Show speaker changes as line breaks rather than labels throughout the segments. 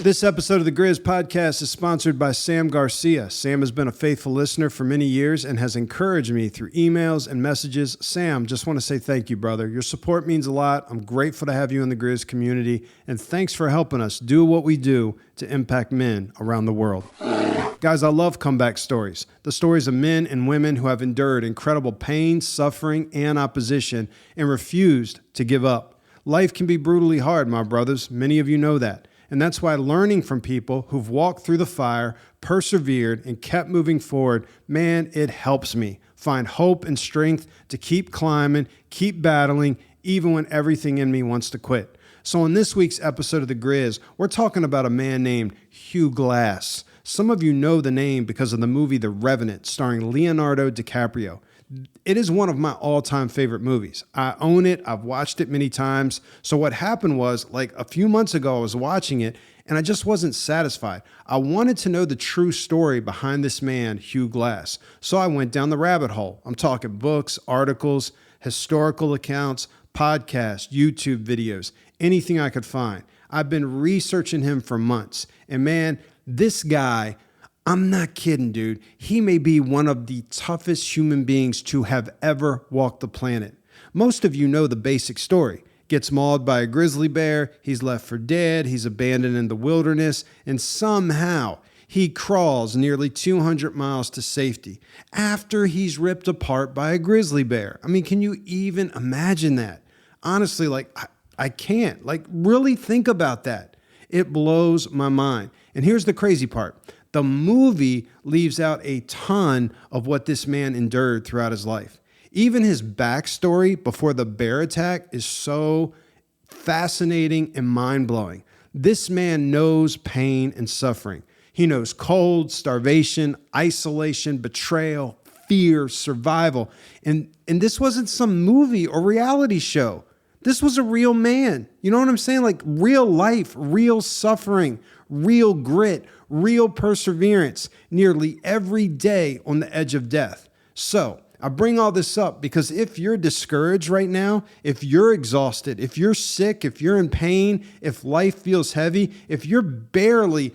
This episode of the Grizz Podcast is sponsored by Sam Garcia. Sam has been a faithful listener for many years and has encouraged me through emails and messages. Sam, just want to say thank you, brother. Your support means a lot. I'm grateful to have you in the Grizz community, and thanks for helping us do what we do to impact men around the world. Guys, I love comeback stories. The stories of men and women who have endured incredible pain, suffering, and opposition and refused to give up. Life can be brutally hard, my brothers. Many of you know that. And that's why learning from people who've walked through the fire, persevered, and kept moving forward, man, it helps me find hope and strength to keep climbing, keep battling, even when everything in me wants to quit. So in this week's episode of The Grizz, we're talking about a man named Hugh Glass. Some of you know the name because of the movie The Revenant, starring Leonardo DiCaprio. It is one of my all-time favorite movies. I own it. I've watched it many times. So what happened was, like a few months ago, I was watching it and I just wasn't satisfied. I wanted to know the true story behind this man, Hugh Glass. So I went down the rabbit hole. I'm talking books, articles, historical accounts, podcasts, YouTube videos, anything I could find. I've been researching him for months. And man, this guy, I'm not kidding, dude. He may be one of the toughest human beings to have ever walked the planet. Most of you know the basic story. Gets mauled by a grizzly bear, he's left for dead, he's abandoned in the wilderness, and somehow he crawls nearly 200 miles to safety after he's ripped apart by a grizzly bear. I mean, can you even imagine that? Honestly, I can't. Really think about that. It blows my mind. And here's the crazy part. The movie leaves out a ton of what this man endured throughout his life. Even his backstory before the bear attack is so fascinating and mind-blowing. This man knows pain and suffering. He knows cold, starvation, isolation, betrayal, fear, survival. And this wasn't some movie or reality show. This was a real man. You know what I'm saying? Like real life, real suffering, real grit, real perseverance, nearly every day on the edge of death. So I bring all this up because if you're discouraged right now, if you're exhausted, if you're sick, if you're in pain, if life feels heavy, if you're barely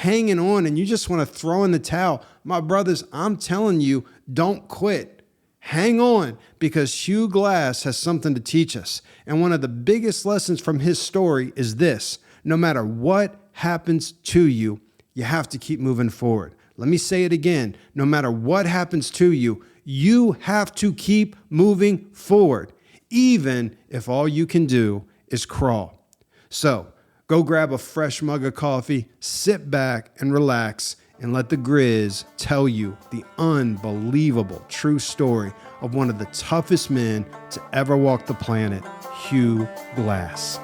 hanging on and you just want to throw in the towel, my brothers, I'm telling you, don't quit. Hang on, because Hugh Glass has something to teach us. And one of the biggest lessons from his story is this: no matter what happens to you, you have to keep moving forward. Let me say it again. No matter what happens to you, you have to keep moving forward, even if all you can do is crawl. So go grab a fresh mug of coffee, sit back and relax, and let the Grizz tell you the unbelievable true story of one of the toughest men to ever walk the planet, Hugh Glass.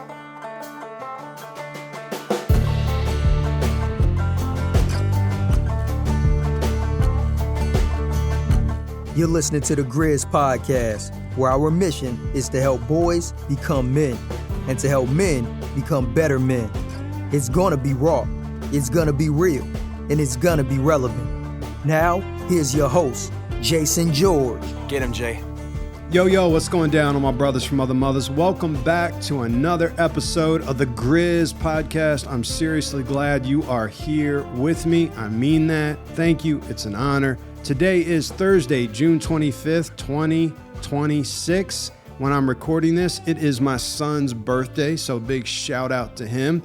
You're listening to the Grizz Podcast, where our mission is to help boys become men and to help men become better men. It's gonna be raw, it's gonna be real, and it's gonna be relevant. Now, here's your host, Jason George.
Get him, Jay.
Yo, what's going down, all my brothers from other mothers? Welcome back to another episode of the Grizz Podcast. I'm seriously glad you are here with me. I mean that. Thank you. It's an honor. Today is Thursday, June 25th, 2026. When I'm recording this, it is my son's birthday, so big shout out to him.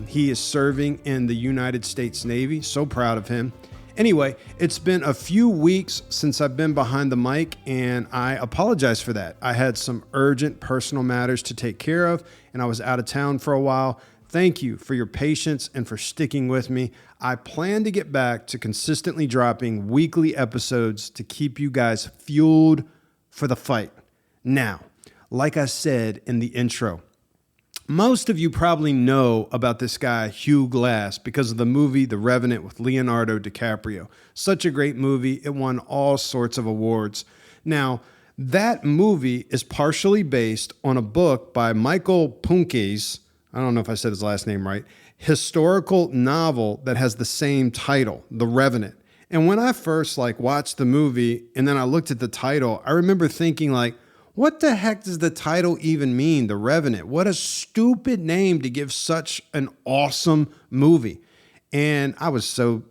He is serving in the United States Navy. So proud of him. Anyway, it's been a few weeks since I've been behind the mic, and I apologize for that. I had some urgent personal matters to take care of, and I was out of town for a while. Thank you for your patience and for sticking with me. I plan to get back to consistently dropping weekly episodes to keep you guys fueled for the fight. Now, like I said in the intro, most of you probably know about this guy, Hugh Glass, because of the movie The Revenant with Leonardo DiCaprio. Such a great movie. It won all sorts of awards. Now, that movie is partially based on a book by Michael Punke's, I don't know if I said his last name right, historical novel that has the same title, The Revenant. And when I first watched the movie and then I looked at the title, I remember thinking What the heck does the title even mean? The Revenant. What a stupid name to give such an awesome movie. And I was so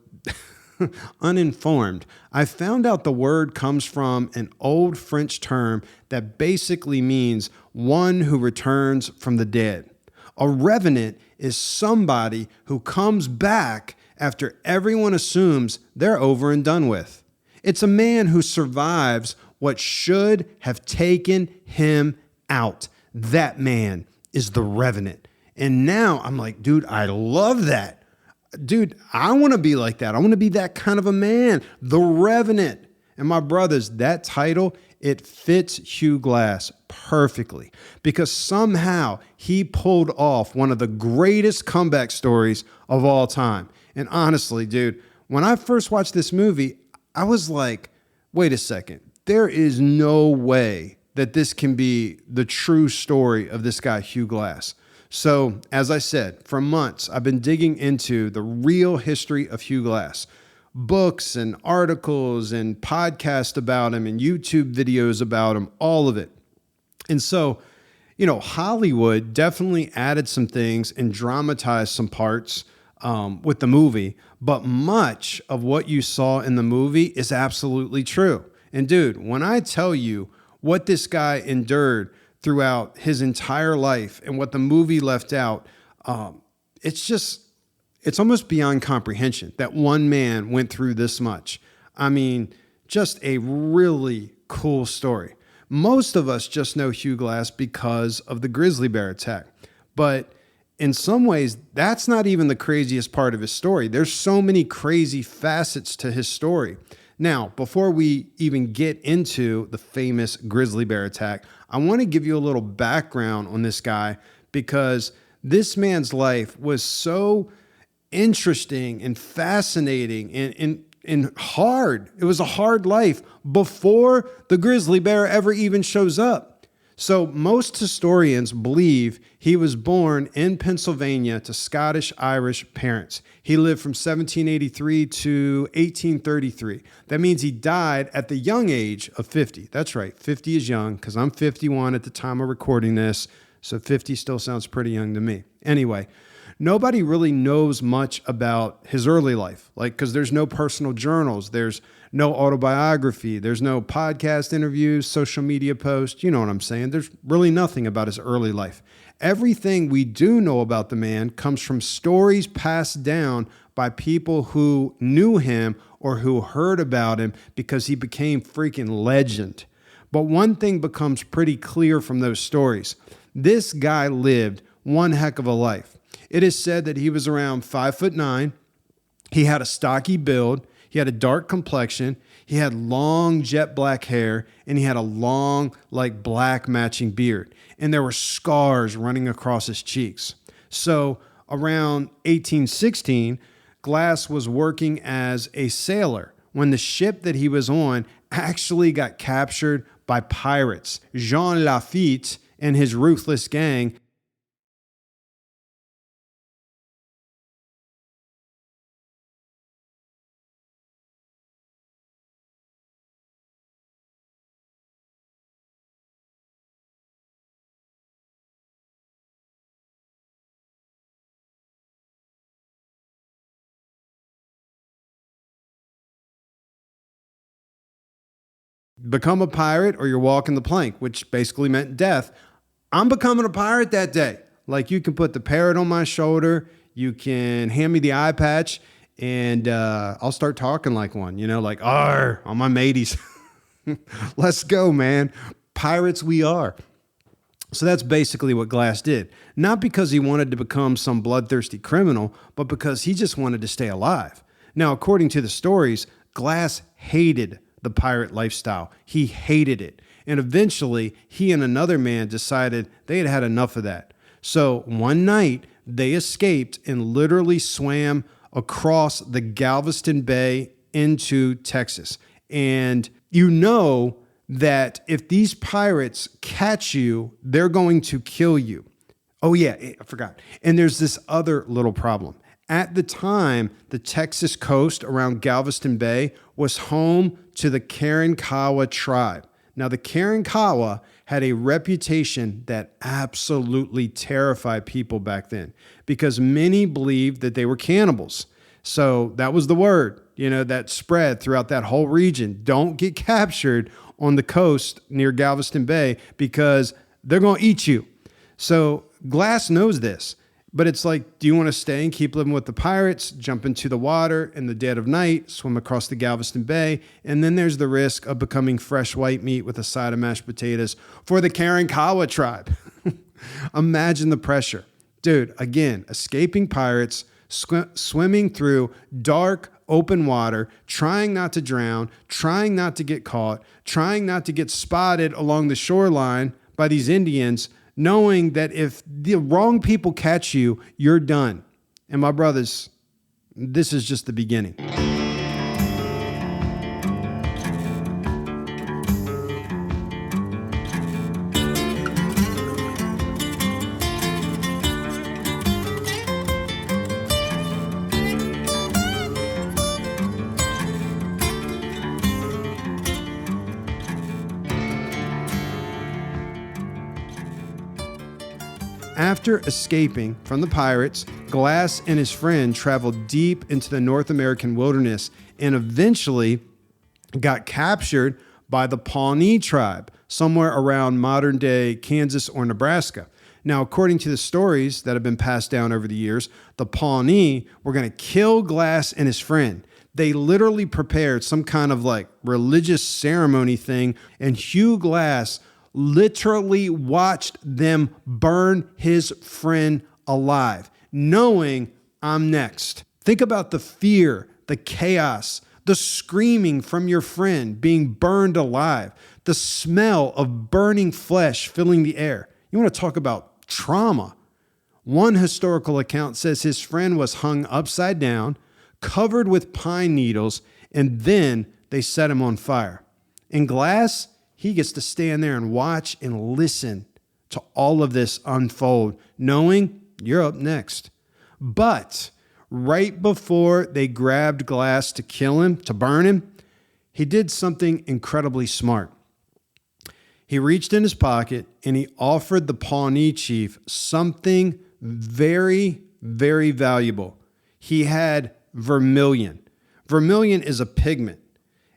uninformed. I found out the word comes from an old French term that basically means one who returns from the dead. A revenant is somebody who comes back after everyone assumes they're over and done with. It's a man who survives what should have taken him out. That man is the revenant. And now I'm like, dude, I love that. Dude, I want to be like that. I want to be that kind of a man, the Revenant. And my brothers, that title, it fits Hugh Glass perfectly because somehow he pulled off one of the greatest comeback stories of all time. And honestly, dude, when I first watched this movie, I was like, wait a second. There is no way that this can be the true story of this guy, Hugh Glass. So, as I said, for months, I've been digging into the real history of Hugh Glass. Books and articles and podcasts about him and YouTube videos about him, all of it. And so, Hollywood definitely added some things and dramatized some parts with the movie. But much of what you saw in the movie is absolutely true. And dude, when I tell you what this guy endured throughout his entire life and what the movie left out, it's almost beyond comprehension that one man went through this much. I mean, just a really cool story. Most of us just know Hugh Glass because of the grizzly bear attack. But in some ways, that's not even the craziest part of his story. There's so many crazy facets to his story. Now, before we even get into the famous grizzly bear attack, I want to give you a little background on this guy because this man's life was so interesting and fascinating and hard. It was a hard life before the grizzly bear ever even shows up. So most historians believe he was born in Pennsylvania to Scottish-Irish parents. He lived from 1783 to 1833. That means he died at the young age of 50. That's right, 50 is young because I'm 51 at the time of recording this, so 50 still sounds pretty young to me. Anyway, nobody really knows much about his early life, because there's no personal journals, there's no autobiography, there's no podcast interviews, social media posts, you know what I'm saying? There's really nothing about his early life. Everything we do know about the man comes from stories passed down by people who knew him or who heard about him because he became freaking legend. But one thing becomes pretty clear from those stories. This guy lived one heck of a life. It is said that he was around 5'9". He had a stocky build. He had a dark complexion. He had long jet black hair, and he had a long, black matching beard. And there were scars running across his cheeks. So around 1816, Glass was working as a sailor when the ship that he was on actually got captured by pirates. Jean Lafitte and his ruthless gang become a pirate or you're walking the plank, which basically meant death. I'm becoming a pirate that day. You can put the parrot on my shoulder, you can hand me the eye patch, and I'll start talking like one, "Arr," on my mateys. Let's go, man. Pirates we are. So that's basically what Glass did. Not because he wanted to become some bloodthirsty criminal, but because he just wanted to stay alive. Now, according to the stories, Glass hated the pirate lifestyle. He hated it. And eventually, he and another man decided they had had enough of that. So one night, they escaped and literally swam across the Galveston Bay into Texas. And you know that if these pirates catch you, they're going to kill you. Oh yeah, I forgot. And there's this other little problem. At the time, the Texas coast around Galveston Bay was home to the Karankawa tribe. Now, the Karankawa had a reputation that absolutely terrified people back then because many believed that they were cannibals. So that was the word, that spread throughout that whole region. Don't get captured on the coast near Galveston Bay because they're going to eat you. So Glass knows this, but it's like, do you want to stay and keep living with the pirates, jump into the water in the dead of night, swim across the Galveston Bay, and then there's the risk of becoming fresh white meat with a side of mashed potatoes for the Karankawa tribe. Imagine the pressure. Dude, again, escaping pirates, swimming through dark, open water, trying not to drown, trying not to get caught, trying not to get spotted along the shoreline by these Indians, knowing that if the wrong people catch you, you're done. And my brothers, this is just the beginning. After escaping from the pirates, Glass and his friend traveled deep into the North American wilderness and eventually got captured by the Pawnee tribe, somewhere around modern-day Kansas or Nebraska. Now, according to the stories that have been passed down over the years, the Pawnee were going to kill Glass and his friend. They literally prepared some kind of religious ceremony thing, and Hugh Glass literally watched them burn his friend alive, knowing I'm next. Think about the fear, the chaos, the screaming from your friend being burned alive, the smell of burning flesh filling the air. You want to talk about trauma? One historical account says his friend was hung upside down, covered with pine needles, and then they set him on fire. In Glass, he gets to stand there and watch and listen to all of this unfold, knowing you're up next. But right before they grabbed Glass to kill him, to burn him, he did something incredibly smart. He reached in his pocket and he offered the Pawnee chief something very, very valuable. He had vermilion. Vermilion is a pigment.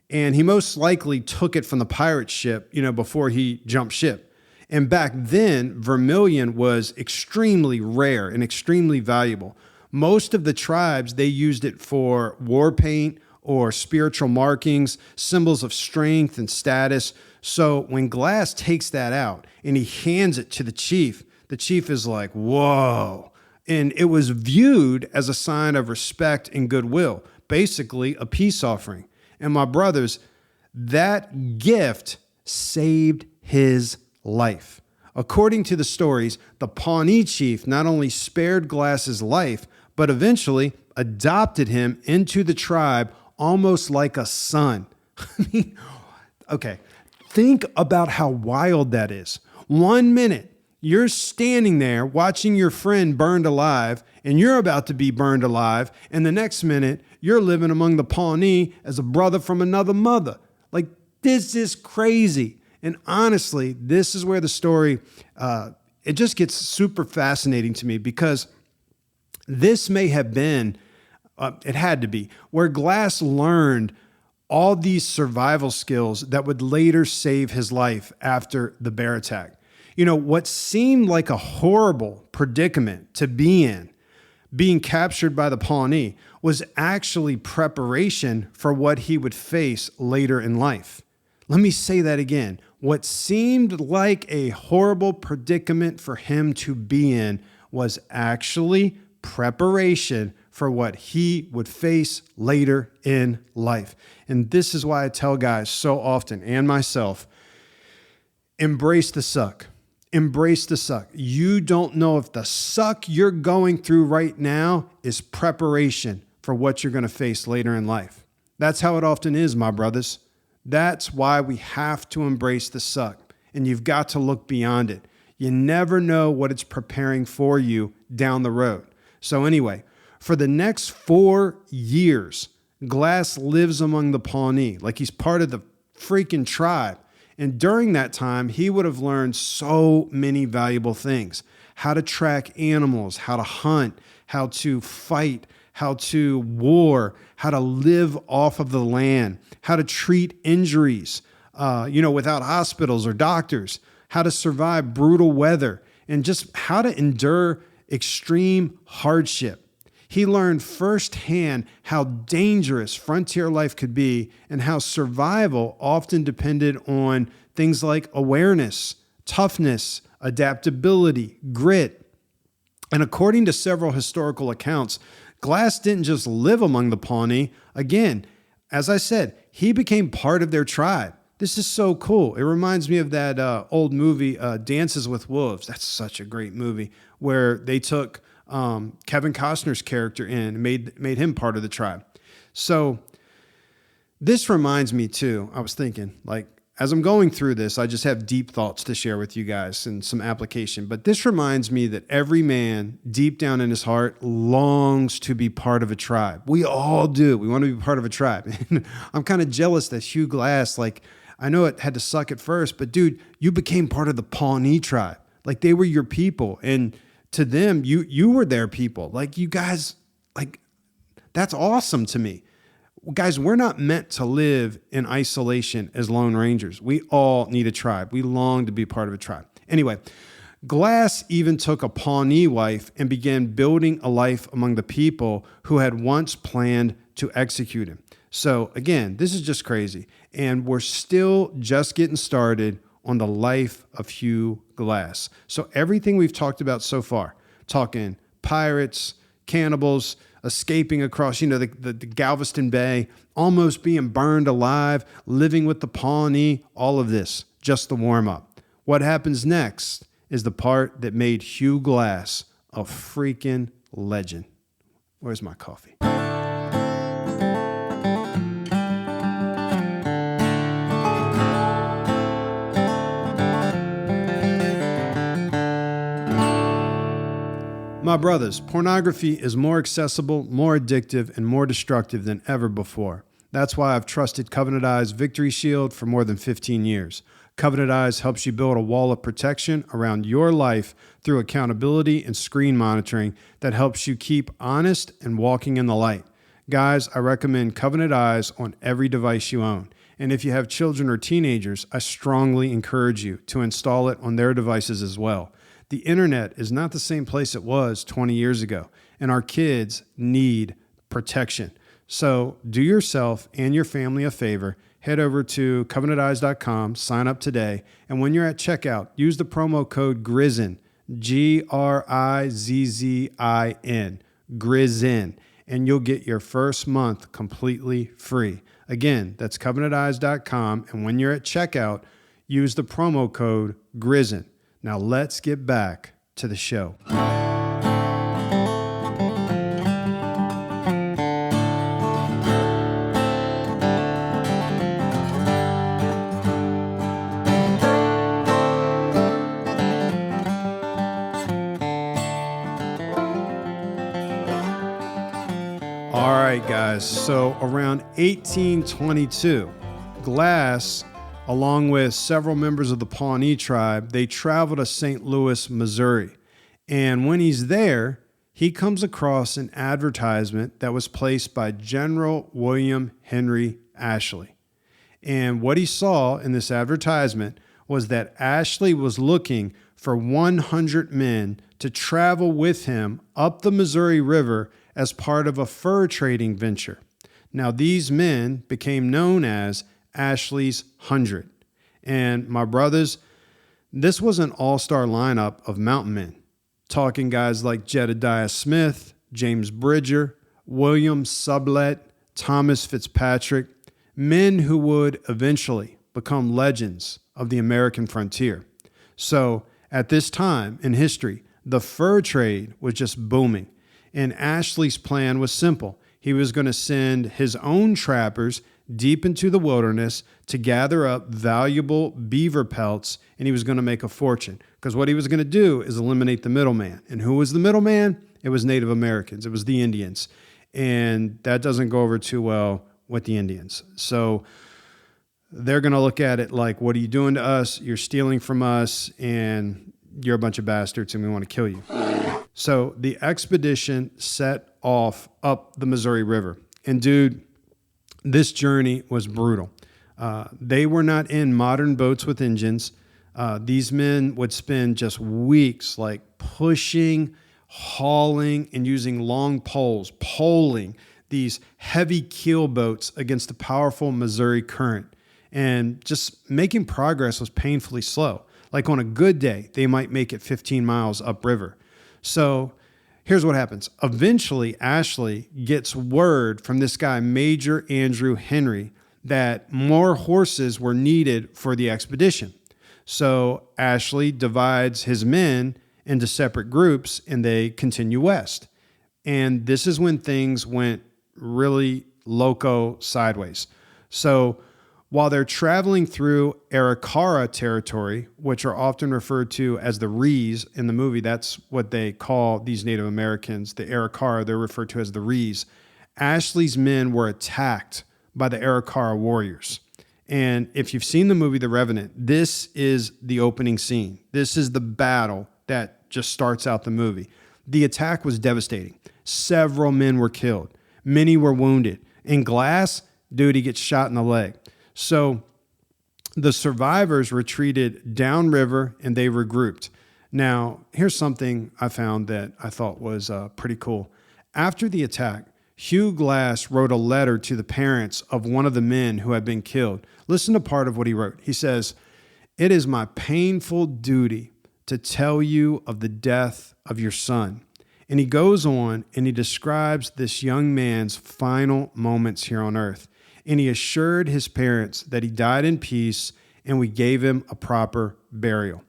And he most likely took it from the pirate ship, before he jumped ship. And back then, vermilion was extremely rare and extremely valuable. Most of the tribes, they used it for war paint or spiritual markings, symbols of strength and status. So when Glass takes that out and he hands it to the chief is like, whoa. And it was viewed as a sign of respect and goodwill, basically a peace offering. And my brothers, that gift saved his life. According to the stories, the Pawnee chief not only spared Glass's life, but eventually adopted him into the tribe almost like a son. Okay, think about how wild that is. 1 minute, you're standing there watching your friend burned alive, and you're about to be burned alive, and the next minute, you're living among the Pawnee as a brother from another mother. This is crazy. And honestly, this is where the story, it just gets super fascinating to me because this may have been, it had to be, where Glass learned all these survival skills that would later save his life after the bear attack. What seemed like a horrible predicament to be in, being captured by the Pawnee, was actually preparation for what he would face later in life. Let me say that again. What seemed like a horrible predicament for him to be in was actually preparation for what he would face later in life. And this is why I tell guys so often, and myself, embrace the suck. Embrace the suck. You don't know if the suck you're going through right now is preparation for what you're going to face later in life. That's how it often is, my brothers. That's why we have to embrace the suck, and you've got to look beyond it. You never know what it's preparing for you down the road. So anyway, for the next 4 years, Glass lives among the Pawnee like he's part of the freaking tribe. And during that time, he would have learned so many valuable things: how to track animals, how to hunt, how to fight, how to war, how to live off of the land, how to treat injuries, without hospitals or doctors, how to survive brutal weather, and just how to endure extreme hardship. He learned firsthand how dangerous frontier life could be and how survival often depended on things like awareness, toughness, adaptability, grit. And according to several historical accounts, Glass didn't just live among the Pawnee. Again, as I said, he became part of their tribe. This is so cool. It reminds me of that old movie, Dances with Wolves. That's such a great movie, where they took Kevin Costner's character in and made him part of the tribe. So this reminds me too, I was thinking, like, as I'm going through this, I just have deep thoughts to share with you guys and some application. But this reminds me that every man deep down in his heart longs to be part of a tribe. We all do. We want to be part of a tribe. And I'm kind of jealous that Hugh Glass, I know it had to suck at first, but dude, you became part of the Pawnee tribe. Like, they were your people. And to them, you were their people. Like, you guys, that's awesome to me. Guys, we're not meant to live in isolation as lone rangers. We all need a tribe. We long to be part of a tribe. Anyway, Glass even took a Pawnee wife and began building a life among the people who had once planned to execute him. So again, this is just crazy. And we're still just getting started on the life of Hugh Glass. So everything we've talked about so far, talking pirates, cannibals, escaping across, the Galveston Bay, almost being burned alive, living with the Pawnee, all of this, just the warm-up. What happens next is the part that made Hugh Glass a freaking legend. Where's my coffee? My brothers, pornography is more accessible, more addictive, and more destructive than ever before. That's why I've trusted Covenant Eye's Victory Shield for more than 15 years. Covenant Eyes helps you build a wall of protection around your life through accountability and screen monitoring that helps you keep honest and walking in the light. Guys, I recommend Covenant Eyes on every device you own. And if you have children or teenagers, I strongly encourage you to install it on their devices as well. The internet is not the same place it was 20 years ago, and our kids need protection. So do yourself and your family a favor. Head over to covenanteyes.com, sign up today, and when you're at checkout, use the promo code GRIZZIN, GRIZZIN, GRIZZIN, and you'll get your first month completely free. Again, that's covenanteyes.com, and when you're at checkout, use the promo code GRIZZIN. Now let's get back to the show. All right, guys. So around 1822, Glass, along with several members of the Pawnee tribe, they travel to St. Louis, Missouri. And when he's there, he comes across an advertisement that was placed by General William Henry Ashley. And what he saw in this advertisement was that Ashley was looking for 100 men to travel with him up the Missouri River as part of a fur trading venture. Now, these men became known as Ashley's 100. And my brothers, this was an all-star lineup of mountain men, talking guys like Jedediah Smith, James Bridger, William Sublette, Thomas Fitzpatrick, men who would eventually become legends of the American frontier. So at this time in history, the fur trade was just booming, and Ashley's plan was simple. He was going to send his own trappers deep into the wilderness to gather up valuable beaver pelts, and he was going to make a fortune. Because what he was going to do is eliminate the middleman. And who was the middleman? It was Native Americans. It was the Indians. And that doesn't go over too well with the Indians. So they're going to look at it like, what are you doing to us? You're stealing from us, and you're a bunch of bastards, and we want to kill you. So the expedition set off up the Missouri River. And dude, this journey was brutal. They were not in modern boats with engines. These men would spend just weeks like pushing, hauling, and using long poles, poling these heavy keel boats against the powerful Missouri current. And just making progress was painfully slow. Like on a good day, they might make it 15 miles upriver. So here's what happens. Eventually, Ashley gets word from this guy, Major Andrew Henry, that more horses were needed for the expedition. So Ashley divides his men into separate groups, and they continue west. And this is when things went really loco sideways. So while they're traveling through Arikara territory, which are often referred to as the Rees in the movie, that's what they call these Native Americans, the Arikara, they're referred to as the Rees. Ashley's men were attacked by the Arikara warriors. And if you've seen the movie The Revenant, this is the opening scene. This is the battle that just starts out the movie. The attack was devastating. Several men were killed. Many were wounded. And Glass, dude, he gets shot in the leg. So the survivors retreated downriver and they regrouped. Now, here's something I found that I thought was pretty cool. After the attack, Hugh Glass wrote a letter to the parents of one of the men who had been killed. Listen to part of what he wrote. He says, "It is my painful duty to tell you of the death of your son." And he goes on and he describes this young man's final moments here on earth. And he assured his parents that he died in peace and we gave him a proper burial.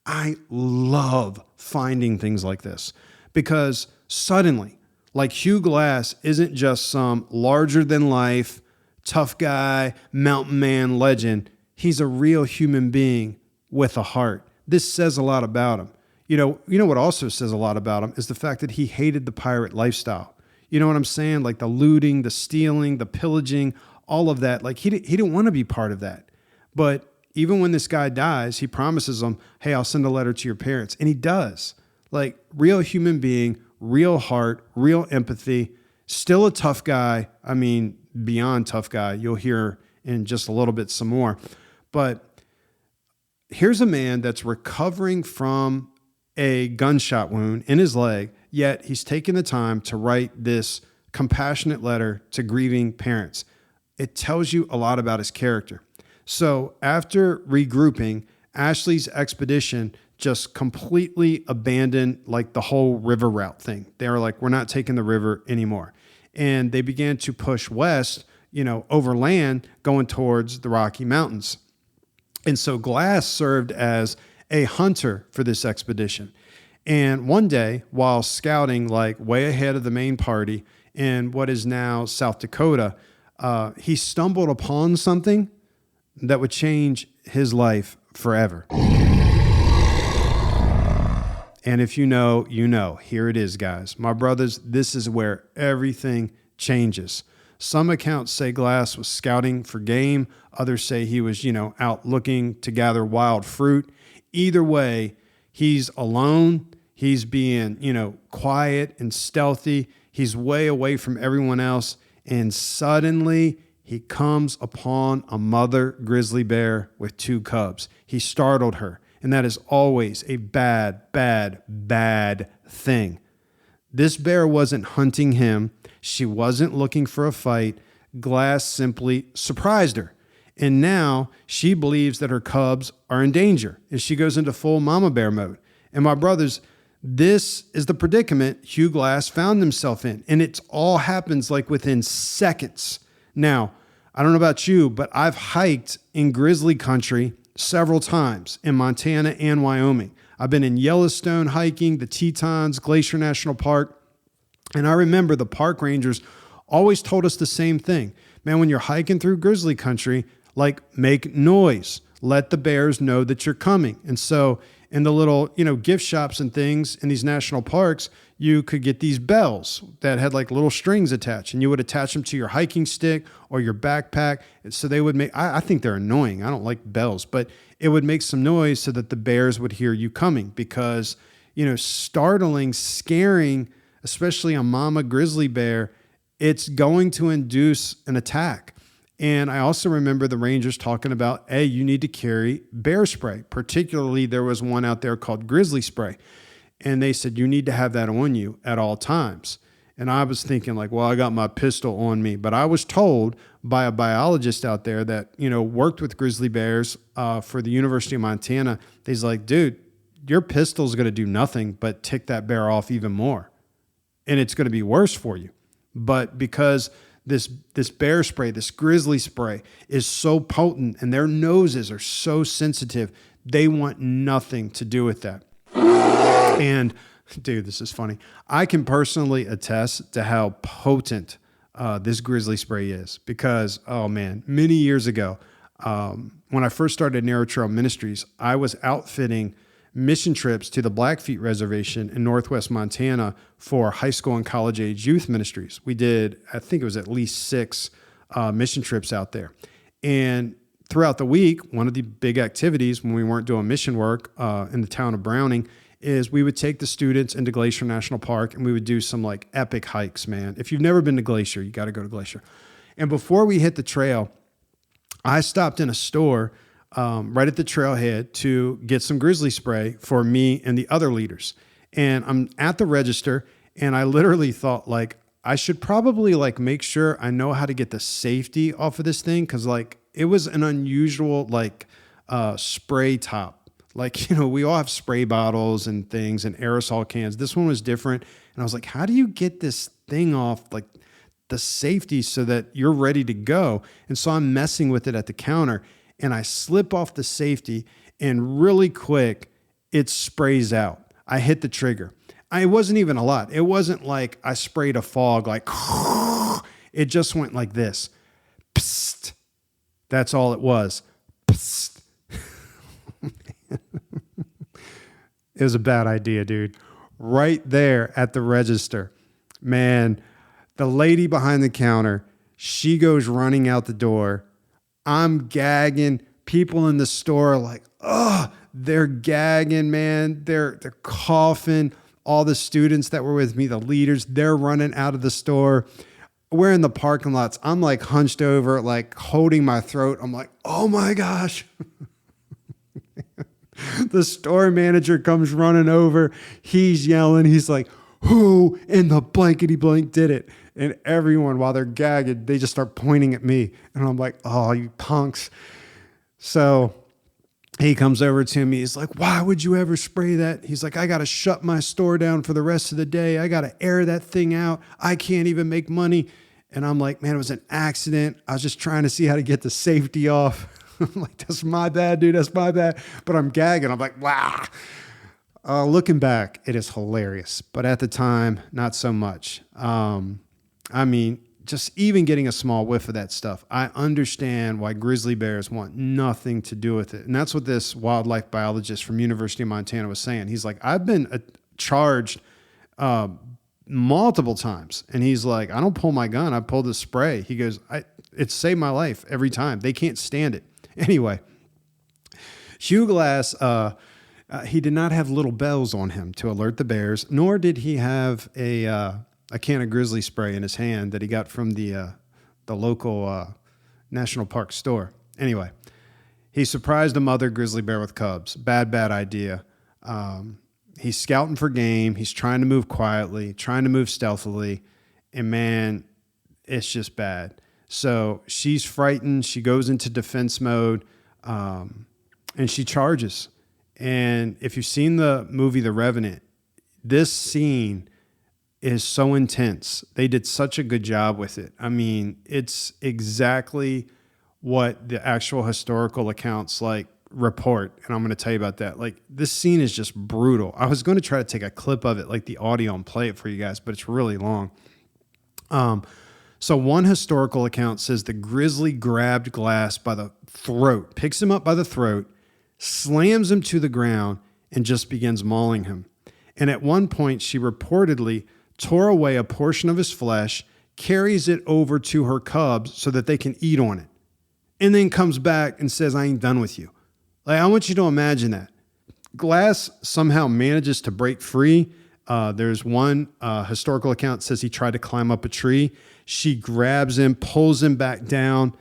I love finding things like this because suddenly, like Hugh Glass isn't just some larger than life, tough guy, mountain man legend. He's a real human being with a heart. This says a lot about him. You know what also says a lot about him is the fact that he hated the pirate lifestyle. You know what I'm saying? Like the looting, the stealing, the pillaging, all of that. Like he didn't want to be part of that. But even when this guy dies, he promises them, "Hey, I'll send a letter to your parents." And he does. Like real human being, real heart, real empathy, still a tough guy. I mean, beyond tough guy. You'll hear in just a little bit some more. But here's a man that's recovering from a gunshot wound in his leg, yet he's taken the time to write this compassionate letter to grieving parents. It tells you a lot about his character. So after regrouping, Ashley's expedition just completely abandoned like the whole river route thing. They were like, we're not taking the river anymore. And they began to push west, over land going towards the Rocky Mountains. And so Glass served as a hunter for this expedition. And one day, while scouting like way ahead of the main party in what is now South Dakota, he stumbled upon something that would change his life forever. And if you know, you know. Here it is, guys. My brothers, this is where everything changes. Some accounts say Glass was scouting for game. Others say he was, out looking to gather wild fruit. Either way, he's alone. He's being, quiet and stealthy. He's way away from everyone else. And suddenly he comes upon a mother grizzly bear with 2 cubs. He startled her. And that is always a bad, bad, bad thing. This bear wasn't hunting him. She wasn't looking for a fight. Glass simply surprised her. And now she believes that her cubs are in danger. And she goes into full mama bear mode. And my brothers, this is the predicament Hugh Glass found himself in. And it all happens like within seconds. Now, I don't know about you, but I've hiked in grizzly country several times in Montana and Wyoming. I've been in Yellowstone hiking, the Tetons Glacier National Park. And I remember the park rangers always told us the same thing. Man, when you're hiking through grizzly country, like make noise. Let the bears know that you're coming. And so in the little, gift shops and things in these national parks, you could get these bells that had like little strings attached, and you would attach them to your hiking stick or your backpack. And so they would make, I think they're annoying. I don't like bells, but it would make some noise so that the bears would hear you coming, because, startling, scaring, especially a mama grizzly bear, it's going to induce an attack. And I also remember the rangers talking about, hey, you need to carry bear spray. Particularly, there was one out there called grizzly spray. And they said, you need to have that on you at all times. And I was thinking like, well, I got my pistol on me. But I was told by a biologist out there that, worked with grizzly bears for the University of Montana. He's like, dude, your pistol is going to do nothing but tick that bear off even more. And it's going to be worse for you. But because this bear spray, this grizzly spray is so potent and their noses are so sensitive, they want nothing to do with that. And dude, this is funny. I can personally attest to how potent this grizzly spray is, because, oh man, many years ago, when I first started Narrow Trail Ministries, I was outfitting mission trips to the Blackfeet Reservation in Northwest Montana for high school and college age youth ministries. We did, I think it was at least 6 mission trips out there. And throughout the week, one of the big activities when we weren't doing mission work in the town of Browning is we would take the students into Glacier National Park, and we would do some like epic hikes, man. If you've never been to Glacier, you got to go to Glacier. And before we hit the trail, I stopped in a store right at the trailhead to get some grizzly spray for me and the other leaders. And I'm at the register, and I literally thought like, I should probably like make sure I know how to get the safety off of this thing. Cause like it was an unusual like spray top. Like, we all have spray bottles and things and aerosol cans. This one was different. And I was like, how do you get this thing off like the safety so that you're ready to go? And so I'm messing with it at the counter, and I slip off the safety, and really quick, it sprays out. I hit the trigger. It wasn't even a lot. It wasn't like I sprayed a fog, like, it just went like this. Psst. That's all it was. Psst. It was a bad idea, dude. Right there at the register, man, the lady behind the counter, she goes running out the door. I'm gagging. People in the store are like, oh, they're gagging, man. They're coughing. All the students that were with me, the leaders, they're running out of the store. We're in the parking lots. I'm like hunched over, like holding my throat. I'm like, oh my gosh. The store manager comes running over. He's yelling. He's like, who in the blankety blank did it? And everyone, while they're gagged, they just start pointing at me. And I'm like, oh, you punks. So he comes over to me. He's like, why would you ever spray that? He's like, I got to shut my store down for the rest of the day. I got to air that thing out. I can't even make money. And I'm like, man, it was an accident. I was just trying to see how to get the safety off. I'm like, that's my bad, dude. That's my bad. But I'm gagging. I'm like, wow. Looking back, it is hilarious. But at the time, not so much. I mean, just even getting a small whiff of that stuff, I understand why grizzly bears want nothing to do with it. And that's what this wildlife biologist from University of Montana was saying. He's like, I've been charged multiple times. And he's like, I don't pull my gun. I pull the spray. He goes, it saved my life every time. They can't stand it. Anyway, Hugh Glass, he did not have little bells on him to alert the bears, nor did he have a can of grizzly spray in his hand that he got from the local national park store. Anyway, he surprised a mother grizzly bear with cubs. Bad idea. He's scouting for game. He's trying to move quietly, trying to move stealthily, and man, it's just bad. So she's frightened. She goes into defense mode, and she charges. And if you've seen the movie The Revenant, this scene is so intense. They did such a good job with it. I mean, it's exactly what the actual historical accounts like report. And I'm going to tell you about that. Like, this scene is just brutal. I was going to try to take a clip of it, like the audio, and play it for you guys, but it's really long. So one historical account says the grizzly grabbed Glass by the throat, picks him up by the throat, slams him to the ground, and just begins mauling him. And at one point, she reportedly tore away a portion of his flesh, carries it over to her cubs so that they can eat on it, and then comes back and says, I ain't done with you. Like, I want you to imagine that. Glass somehow manages to break free. There's one historical account that says he tried to climb up a tree. She grabs him, pulls him back down,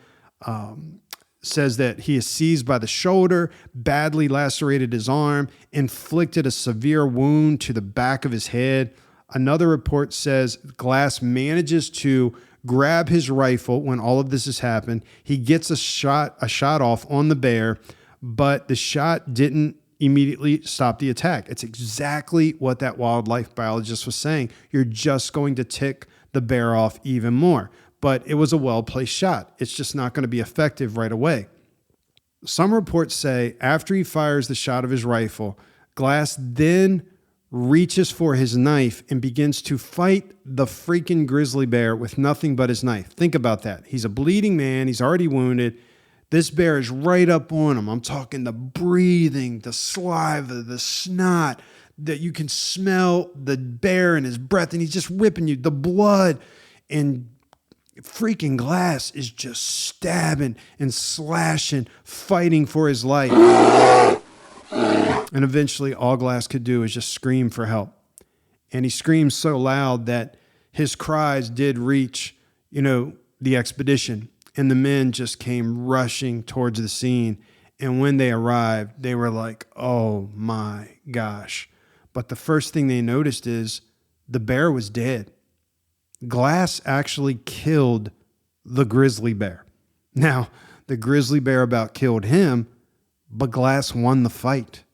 says that he is seized by the shoulder, badly lacerated his arm, inflicted a severe wound to the back of his head. Another report says Glass manages to grab his rifle when all of this has happened. He gets a shot off on the bear, but the shot didn't immediately stop the attack. It's exactly what that wildlife biologist was saying. You're just going to tick the bear off even more. But it was a well-placed shot. It's just not going to be effective right away. Some reports say after he fires the shot of his rifle, Glass then reaches for his knife and begins to fight the freaking grizzly bear with nothing but his knife. Think about that. He's a bleeding man. He's already wounded. This bear is right up on him. I'm talking the breathing, the saliva, the snot, that you can smell the bear in his breath, and he's just whipping you, the blood. And freaking Glass is just stabbing and slashing, fighting for his life. And eventually all Glass could do is just scream for help. And he screams so loud that his cries did reach, the expedition. And the men just came rushing towards the scene. And when they arrived, they were like, oh my gosh. But the first thing they noticed is the bear was dead. Glass actually killed the grizzly bear. Now, the grizzly bear about killed him, but Glass won the fight.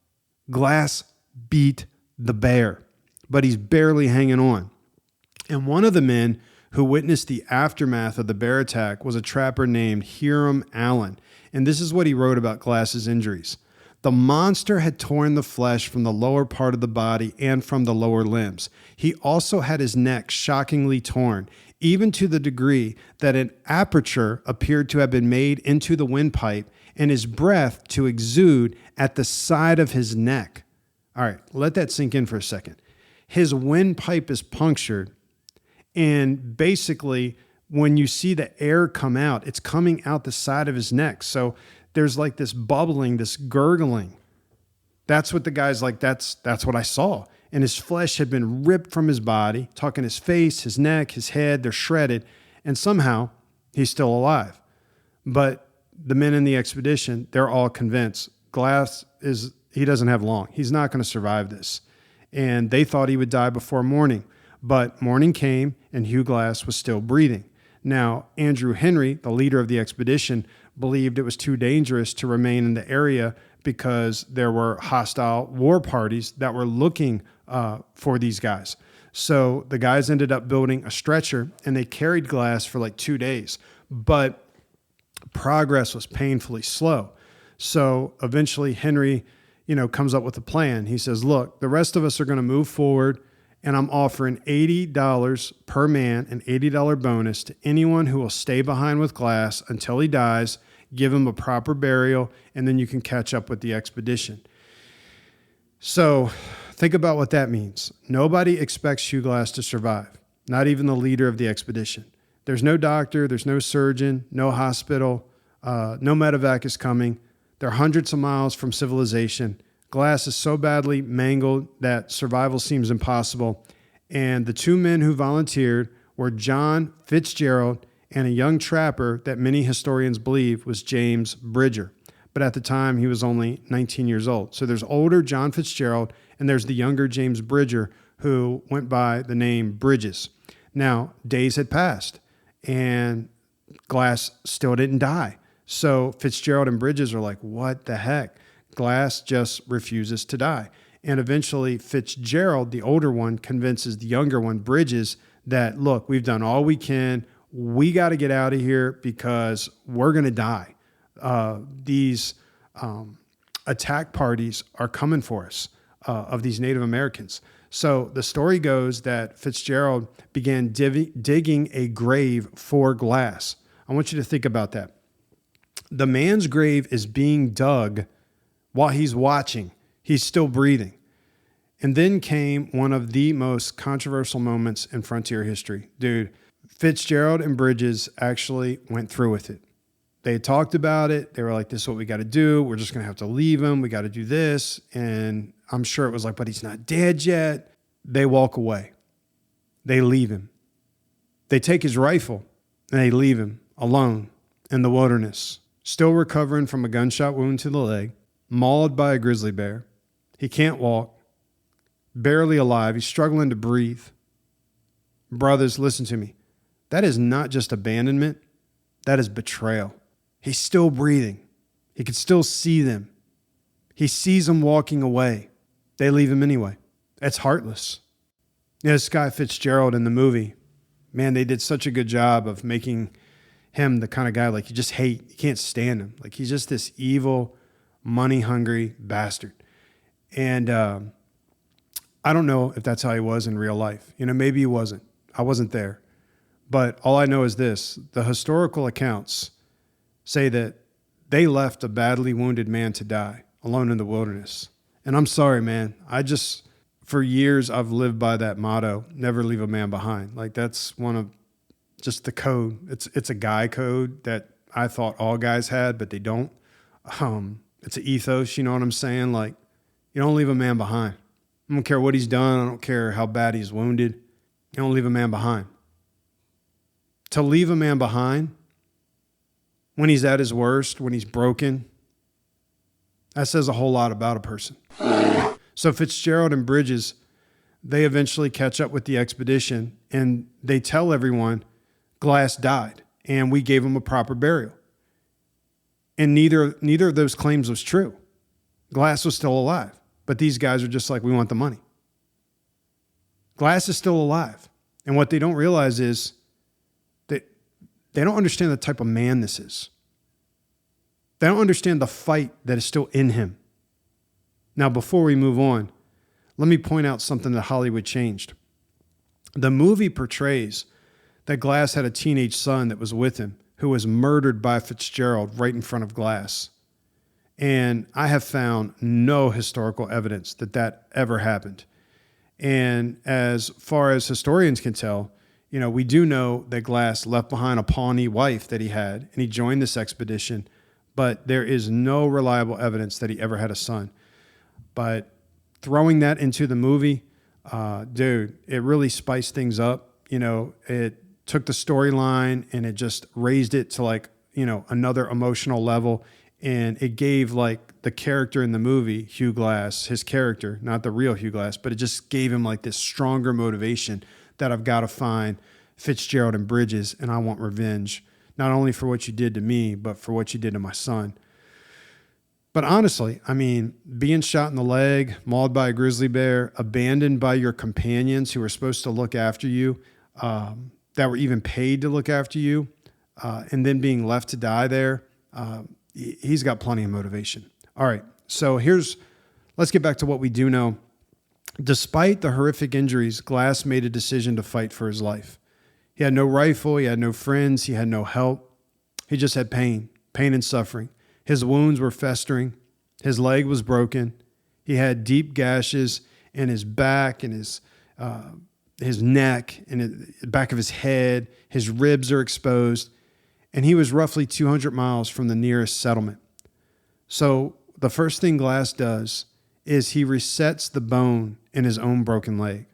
Glass beat the bear, but he's barely hanging on. And one of the men who witnessed the aftermath of the bear attack was a trapper named Hiram Allen. And this is what he wrote about Glass's injuries. The monster had torn the flesh from the lower part of the body and from the lower limbs. He also had his neck shockingly torn, even to the degree that an aperture appeared to have been made into the windpipe and his breath to exude at the side of his neck. All right, let that sink in for a second. His windpipe is punctured, and basically when you see the air come out, it's coming out the side of his neck. So there's like this bubbling, this gurgling. That's what the guy's like, that's what I saw. And his flesh had been ripped from his body, talking his face, his neck, his head, they're shredded. And somehow he's still alive. But the men in the expedition, they're all convinced Glass he doesn't have long. He's not going to survive this. And they thought he would die before morning. But morning came and Hugh Glass was still breathing. Now, Andrew Henry, the leader of the expedition, believed it was too dangerous to remain in the area because there were hostile war parties that were looking for these guys. So the guys ended up building a stretcher and they carried Glass for like 2 days, but progress was painfully slow. So eventually Henry, comes up with a plan. He says, look, the rest of us are going to move forward, and I'm offering $80 per man, an $80 bonus to anyone who will stay behind with Glass until he dies, give him a proper burial, and then you can catch up with the expedition. So think about what that means. Nobody expects Hugh Glass to survive, not even the leader of the expedition. There's no doctor, there's no surgeon, no hospital, no medevac is coming. They're hundreds of miles from civilization. Glass is so badly mangled that survival seems impossible. And the two men who volunteered were John Fitzgerald and a young trapper that many historians believe was James Bridger. But at the time, he was only 19 years old. So there's older John Fitzgerald, and there's the younger James Bridger, who went by the name Bridges. Now, days had passed, and Glass still didn't die. So Fitzgerald and Bridges are like, what the heck? Glass just refuses to die. And eventually Fitzgerald, the older one, convinces the younger one, Bridges, that, look, we've done all we can. We got to get out of here because we're going to die. These attack parties are coming for us of these Native Americans. So the story goes that Fitzgerald began digging a grave for Glass. I want you to think about that. The man's grave is being dug while he's watching. He's still breathing. And then came one of the most controversial moments in frontier history. Dude, Fitzgerald and Bridges actually went through with it. They talked about it. They were like, this is what we got to do. We're just going to have to leave him. We got to do this. And I'm sure it was like, but he's not dead yet. They walk away. They leave him. They take his rifle and they leave him alone in the wilderness, still recovering from a gunshot wound to the leg, mauled by a grizzly bear. He can't walk, barely alive. He's struggling to breathe. Brothers, listen to me. That is not just abandonment. That is betrayal. He's still breathing. He can still see them. He sees them walking away. They leave him anyway. It's heartless. Yeah, this guy Fitzgerald in the movie, man, they did such a good job of making him the kind of guy like you just hate. You can't stand him. Like he's just this evil, money-hungry bastard. And I don't know if that's how he was in real life. You know, maybe he wasn't. I wasn't there. But all I know is this. The historical accounts say that they left a badly wounded man to die alone in the wilderness. And I'm sorry, man. For years, I've lived by that motto, never leave a man behind. Like that's one of just the code. It's a guy code that I thought all guys had, but they don't. It's an ethos, you know what I'm saying? Like you don't leave a man behind. I don't care what he's done. I don't care how bad he's wounded. You don't leave a man behind. To leave a man behind when he's at his worst, when he's broken, that says a whole lot about a person. So Fitzgerald and Bridges, they eventually catch up with the expedition and they tell everyone Glass died and we gave him a proper burial. And neither of those claims was true. Glass was still alive, but these guys are just like, we want the money. Glass is still alive. And what they don't realize is that they don't understand the type of man this is. They don't understand the fight that is still in him. Now, before we move on, let me point out something that Hollywood changed. The movie portrays that Glass had a teenage son that was with him who was murdered by Fitzgerald right in front of Glass. And I have found no historical evidence that that ever happened. And as far as historians can tell, you know, we do know that Glass left behind a Pawnee wife that he had, and he joined this expedition, but there is no reliable evidence that he ever had a son. But throwing that into the movie, dude, it really spiced things up. You know, it took the storyline and it just raised it to like, you know, another emotional level. And it gave like the character in the movie, Hugh Glass, his character, not the real Hugh Glass, but it just gave him like this stronger motivation that I've got to find Fitzgerald and Bridges and I want revenge, not only for what you did to me, but for what you did to my son. But honestly, I mean, being shot in the leg, mauled by a grizzly bear, abandoned by your companions who were supposed to look after you, that were even paid to look after you, and then being left to die there, he's got plenty of motivation. All right, so let's get back to what we do know. Despite the horrific injuries, Glass made a decision to fight for his life. He had no rifle, he had no friends, he had no help. He just had pain and suffering. His wounds were festering. His leg was broken. He had deep gashes in his back and his neck and the back of his head. His ribs are exposed. And he was roughly 200 miles from the nearest settlement. So the first thing Glass does is he resets the bone in his own broken leg.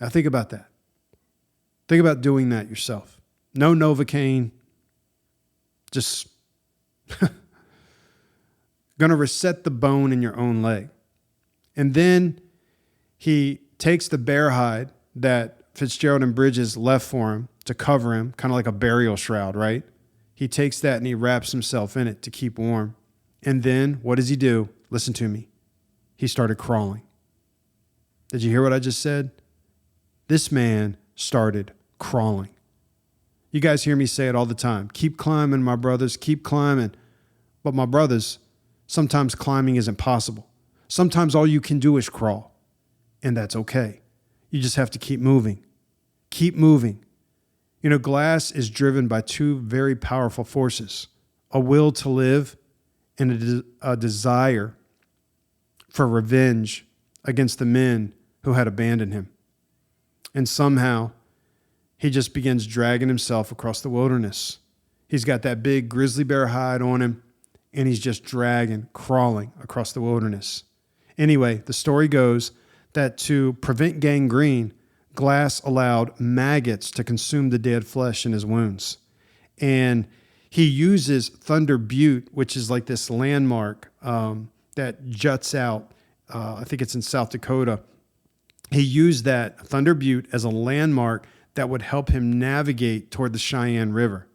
Now think about that. Think about doing that yourself. No Novocaine. Just going to reset the bone in your own leg. And then he takes the bear hide that Fitzgerald and Bridges left for him to cover him, kind of like a burial shroud, right? He takes that and he wraps himself in it to keep warm. And then what does he do? Listen to me. He started crawling. Did you hear what I just said? This man started crawling. You guys hear me say it all the time. Keep climbing, my brothers, keep climbing. But my brothers, sometimes climbing isn't possible. Sometimes all you can do is crawl. And that's okay. You just have to keep moving. Keep moving. You know, Glass is driven by two very powerful forces, a will to live and a desire for revenge against the men who had abandoned him. And somehow he just begins dragging himself across the wilderness. He's got that big grizzly bear hide on him, and he's just crawling across the wilderness. Anyway, the story goes that to prevent gangrene, Glass allowed maggots to consume the dead flesh in his wounds. And he uses Thunder Butte, which is like this landmark that juts out. I think it's in South Dakota. He used that Thunder Butte as a landmark that would help him navigate toward the Cheyenne River.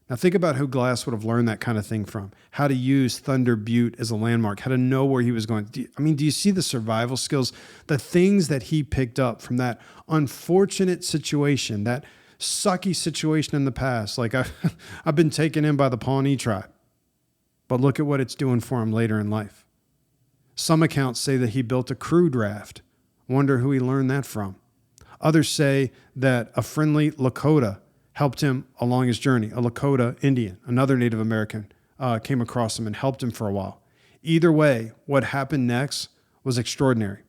Now think about who Glass would have learned that kind of thing from. How to use Thunder Butte as a landmark, how to know where he was going. Do you see the survival skills, the things that he picked up from that unfortunate situation, that sucky situation in the past? Like I've been taken in by the Pawnee tribe, but look at what it's doing for him later in life. Some accounts say that he built a crude raft. Wonder who he learned that from. Others say that a friendly Lakota helped him along his journey. A Lakota Indian, another Native American, came across him and helped him for a while. Either way, what happened next was extraordinary,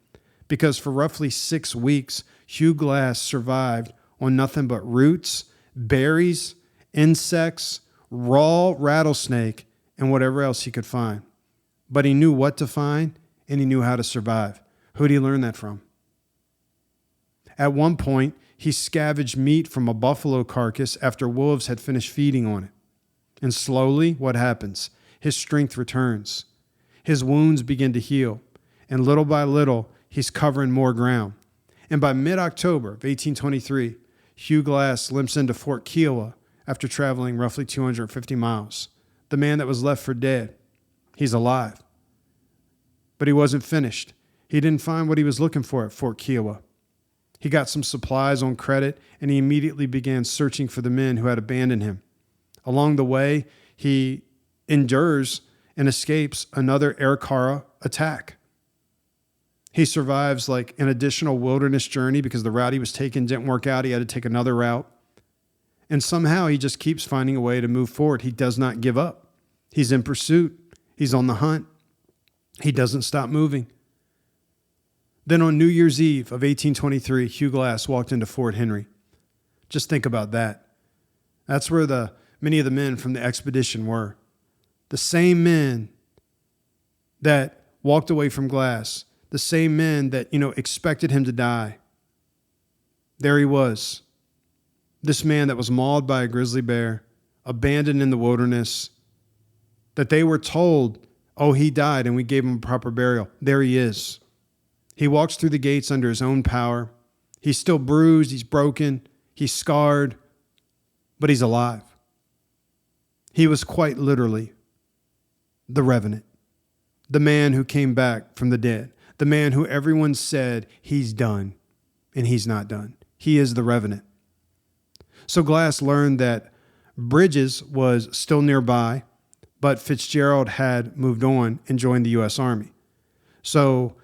because for roughly 6 weeks, Hugh Glass survived on nothing but roots, berries, insects, raw rattlesnake, and whatever else he could find. But he knew what to find, and he knew how to survive. Who did he learn that from? At one point, he scavenged meat from a buffalo carcass after wolves had finished feeding on it. And slowly, what happens? His strength returns. His wounds begin to heal. And little by little, he's covering more ground. And by mid-October of 1823, Hugh Glass limps into Fort Kiowa after traveling roughly 250 miles. The man that was left for dead, he's alive. But he wasn't finished. He didn't find what he was looking for at Fort Kiowa. He got some supplies on credit, and he immediately began searching for the men who had abandoned him. Along the way, he endures and escapes another Arikara attack. He survives like an additional wilderness journey because the route he was taking didn't work out. He had to take another route. And somehow he just keeps finding a way to move forward. He does not give up. He's in pursuit. He's on the hunt. He doesn't stop moving. Then on New Year's Eve of 1823, Hugh Glass walked into Fort Henry. Just think about that. That's where many of the men from the expedition were. The same men that walked away from Glass, the same men that, expected him to die. There he was. This man that was mauled by a grizzly bear, abandoned in the wilderness, that they were told, oh, he died and we gave him a proper burial. There he is. He walks through the gates under his own power. He's still bruised, he's broken, he's scarred, but he's alive. He was quite literally the Revenant, the man who came back from the dead, the man who everyone said he's done, and he's not done. He is the Revenant. So Glass learned that Bridges was still nearby, but Fitzgerald had moved on and joined the U.S. Army. So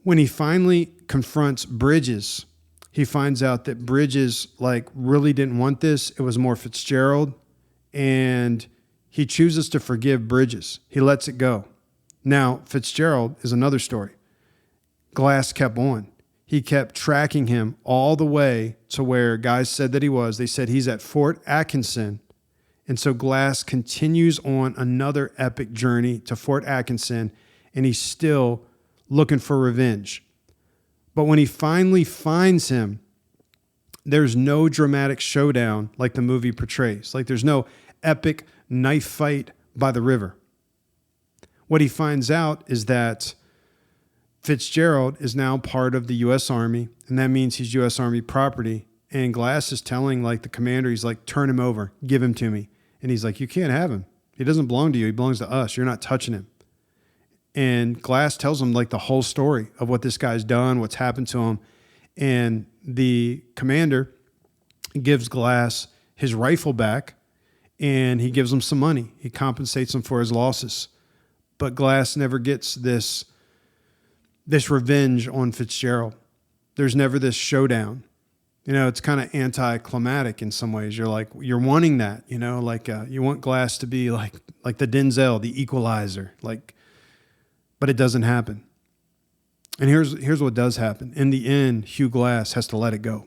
when he finally confronts Bridges, he finds out that Bridges really didn't want this. It was more Fitzgerald, and he chooses to forgive Bridges. He lets it go. Now, Fitzgerald is another story. Glass kept on. He kept tracking him all the way to where guys said that he was. They said he's at Fort Atkinson. And so Glass continues on another epic journey to Fort Atkinson, and he's still looking for revenge. But when he finally finds him, there's no dramatic showdown like the movie portrays. There's no epic knife fight by the river. What he finds out is that Fitzgerald is now part of the U.S. Army, and that means he's U.S. Army property. And Glass is telling the commander, he's like, turn him over, give him to me. And he's like, you can't have him. He doesn't belong to you. He belongs to us. You're not touching him. And Glass tells him the whole story of what this guy's done, what's happened to him. And the commander gives Glass his rifle back, and he gives him some money. He compensates him for his losses. But Glass never gets this revenge on Fitzgerald. There's never this showdown. It's kind of anticlimactic in some ways. You're wanting that, you want Glass to be like the Denzel, the equalizer, but it doesn't happen. And here's what does happen. In the end, Hugh Glass has to let it go.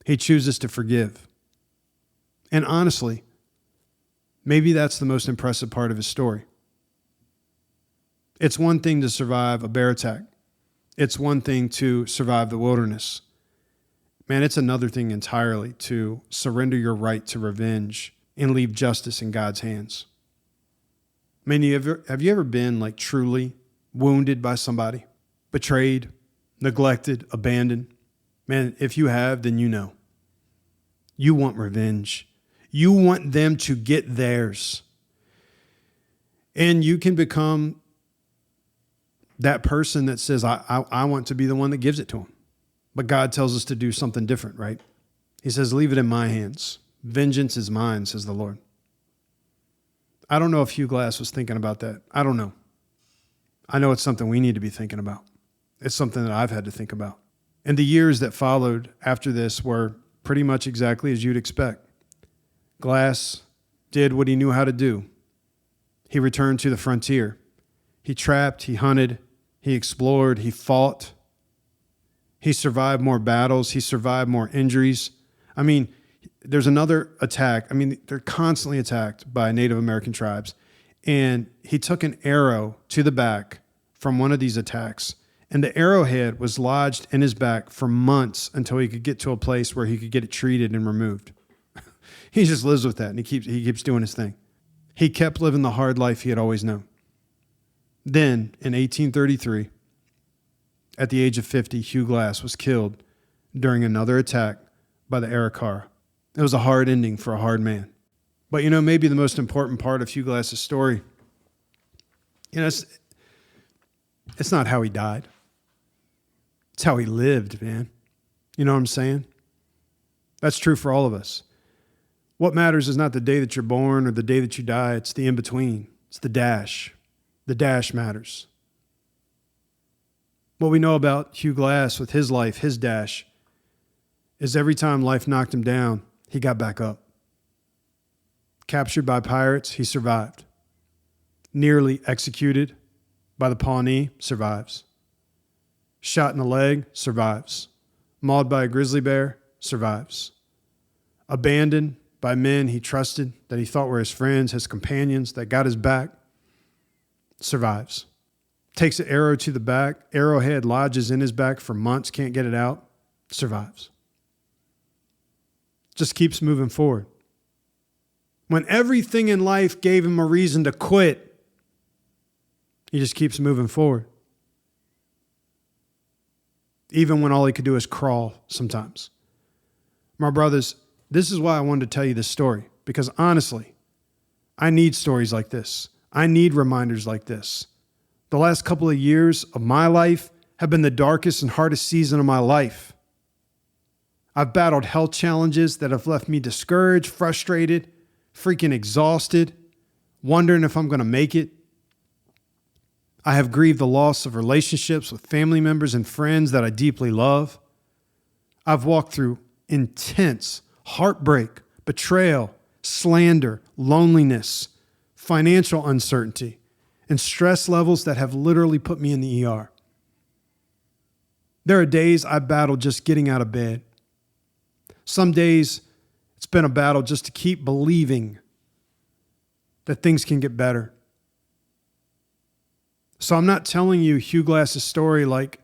He chooses to forgive. And honestly, maybe that's the most impressive part of his story. It's one thing to survive a bear attack. It's one thing to survive the wilderness. Man, it's another thing entirely to surrender your right to revenge and leave justice in God's hands. I mean, have you ever been like truly wounded by somebody, betrayed, neglected, abandoned? Man, if you have, then you know. You want revenge. You want them to get theirs. And you can become that person that says, I want to be the one that gives it to them. But God tells us to do something different, right? He says, leave it in my hands. Vengeance is mine, says the Lord. I don't know if Hugh Glass was thinking about that. I don't know. I know it's something we need to be thinking about. It's something that I've had to think about. And the years that followed after this were pretty much exactly as you'd expect. Glass did what he knew how to do. He returned to the frontier. He trapped, he hunted, he explored, he fought. He survived more battles. He survived more injuries. I mean, there's another attack. I mean, they're constantly attacked by Native American tribes. And he took an arrow to the back from one of these attacks. And the arrowhead was lodged in his back for months until he could get to a place where he could get it treated and removed. He just lives with that, and he keeps doing his thing. He kept living the hard life he had always known. Then, in 1833, at the age of 50, Hugh Glass was killed during another attack by the Arikara. It was a hard ending for a hard man. But, maybe the most important part of Hugh Glass's story, it's not how he died. It's how he lived, man. You know what I'm saying? That's true for all of us. What matters is not the day that you're born or the day that you die. It's the in-between. It's the dash. The dash matters. What we know about Hugh Glass with his life, his dash, is every time life knocked him down, he got back up. Captured by pirates, he survived. Nearly executed by the Pawnee, survives. Shot in the leg, survives. Mauled by a grizzly bear, survives. Abandoned by men he trusted, that he thought were his friends, his companions, that got his back, survives. Takes an arrow to the back, arrowhead lodges in his back for months, can't get it out, survives. Just keeps moving forward. When everything in life gave him a reason to quit, he just keeps moving forward. Even when all he could do is crawl sometimes. My brothers, this is why I wanted to tell you this story, because honestly, I need stories like this. I need reminders like this. The last couple of years of my life have been the darkest and hardest season of my life. I've battled health challenges that have left me discouraged, frustrated, freaking exhausted, wondering if I'm going to make it. I have grieved the loss of relationships with family members and friends that I deeply love. I've walked through intense heartbreak, betrayal, slander, loneliness, financial uncertainty, and stress levels that have literally put me in the ER. There are days I battled just getting out of bed. Some days it's been a battle just to keep believing that things can get better. So I'm not telling you Hugh Glass's story like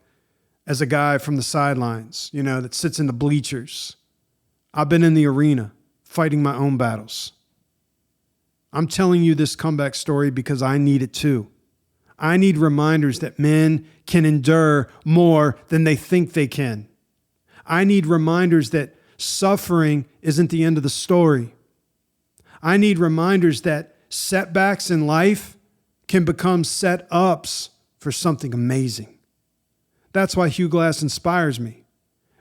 as a guy from the sidelines, that sits in the bleachers. I've been in the arena fighting my own battles. I'm telling you this comeback story because I need it too. I need reminders that men can endure more than they think they can. I need reminders that suffering isn't the end of the story. I need reminders that setbacks in life can become set-ups for something amazing. That's why Hugh Glass inspires me,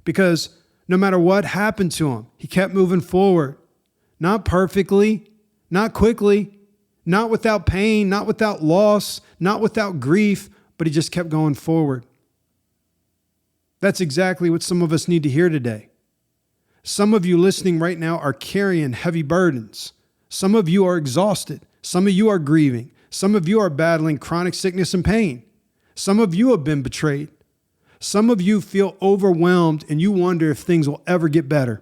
because no matter what happened to him, he kept moving forward. Not perfectly, not quickly, not without pain, not without loss, not without grief, but he just kept going forward. That's exactly what some of us need to hear today. Some of you listening right now are carrying heavy burdens. Some of you are exhausted. Some of you are grieving. Some of you are battling chronic sickness and pain. Some of you have been betrayed. Some of you feel overwhelmed and you wonder if things will ever get better.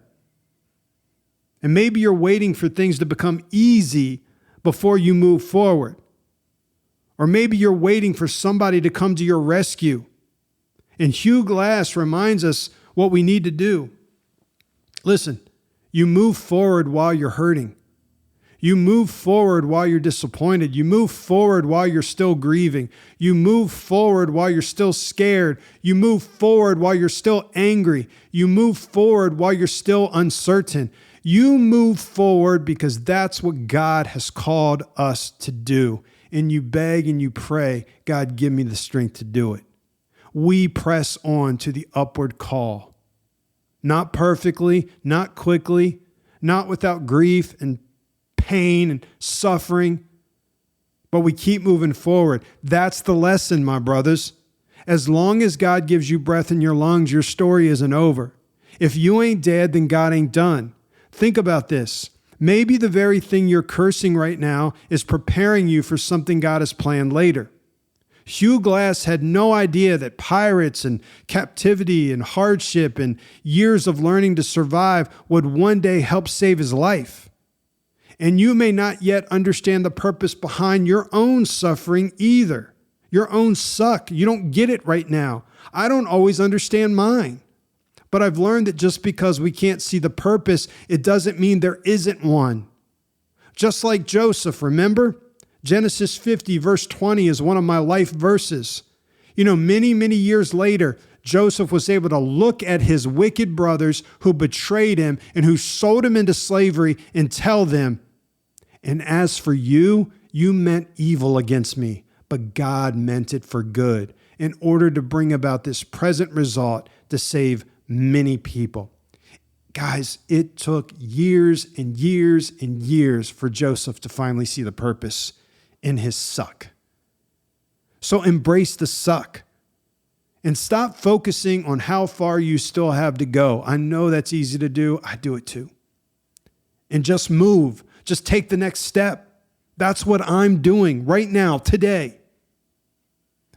And maybe you're waiting for things to become easy before you move forward. Or maybe you're waiting for somebody to come to your rescue. And Hugh Glass reminds us what we need to do. Listen, you move forward while you're hurting. You move forward while you're disappointed. You move forward while you're still grieving. You move forward while you're still scared. You move forward while you're still angry. You move forward while you're still uncertain. You move forward because that's what God has called us to do. And you beg and you pray, God, give me the strength to do it. We press on to the upward call. Not perfectly, not quickly, not without grief and pain and suffering, but we keep moving forward. That's the lesson, my brothers. As long as God gives you breath in your lungs, your story isn't over. If you ain't dead, then God ain't done. Think about this. Maybe the very thing you're cursing right now is preparing you for something God has planned later. Hugh Glass had no idea that pirates and captivity and hardship and years of learning to survive would one day help save his life. And you may not yet understand the purpose behind your own suffering either. Your own suck. You don't get it right now. I don't always understand mine. But I've learned that just because we can't see the purpose, it doesn't mean there isn't one. Just like Joseph, remember? Genesis 50 verse 20 is one of my life verses. You know, many, many years later, Joseph was able to look at his wicked brothers who betrayed him and who sold him into slavery and tell them, and as for you, you meant evil against me, but God meant it for good in order to bring about this present result to save many people. Guys, it took years and years and years for Joseph to finally see the purpose in his suck. So embrace the suck and stop focusing on how far you still have to go. I know that's easy to do. I do it too. And just move. Just take the next step. That's what I'm doing right now, today.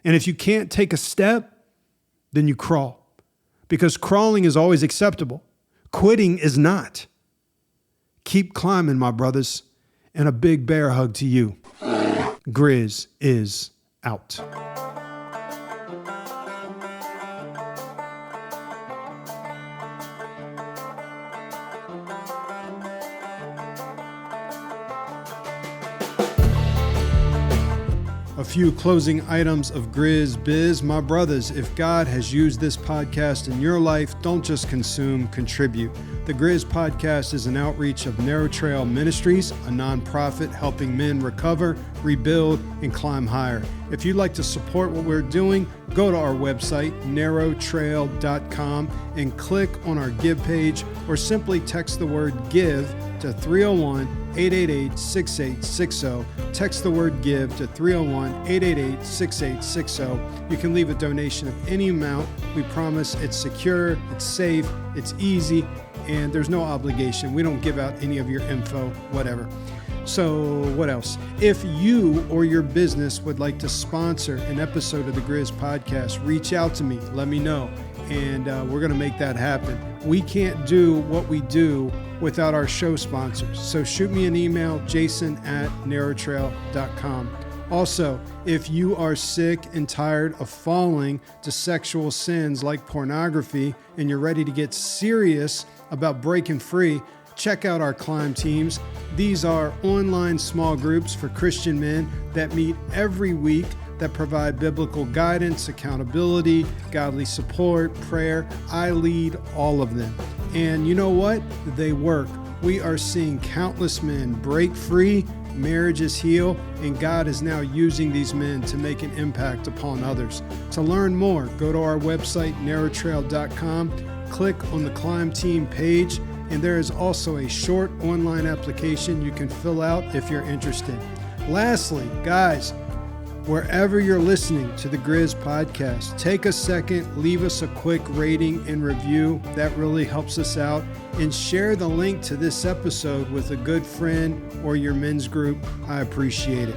And if you can't take a step, then you crawl. Because crawling is always acceptable. Quitting is not. Keep climbing, my brothers. And a big bear hug to you. Grizz is out. A few closing items of Grizz Biz. My brothers, if God has used this podcast in your life, don't just consume, contribute. The Grizz Podcast is an outreach of Narrow Trail Ministries, a nonprofit helping men recover, rebuild, and climb higher. If you'd like to support what we're doing, go to our website, narrowtrail.com, and click on our Give page, or simply text the word GIVE to 301-888-6860. Text the word GIVE to 301-888-6860. You can leave a donation of any amount. We promise it's secure, it's safe, it's easy, and there's no obligation. We don't give out any of your info, whatever. So what else? If you or your business would like to sponsor an episode of the Grizz Podcast, reach out to me. Let me know. And we're going to make that happen. We can't do what we do without our show sponsors. So shoot me an email, jason@narrowtrail.com. Also, if you are sick and tired of falling to sexual sins like pornography and you're ready to get serious about breaking free, check out our Climb teams. These are online small groups for Christian men that meet every week that provide biblical guidance, accountability, godly support, prayer. I lead all of them. And you know what? They work. We are seeing countless men break free, marriages heal, and God is now using these men to make an impact upon others. To learn more, go to our website, narrowtrail.com, click on the Climb Team page, and there is also a short online application you can fill out if you're interested. Lastly, guys, wherever you're listening to the Grizz Podcast, take a second, leave us a quick rating and review. That really helps us out. And share the link to this episode with a good friend or your men's group. I appreciate it.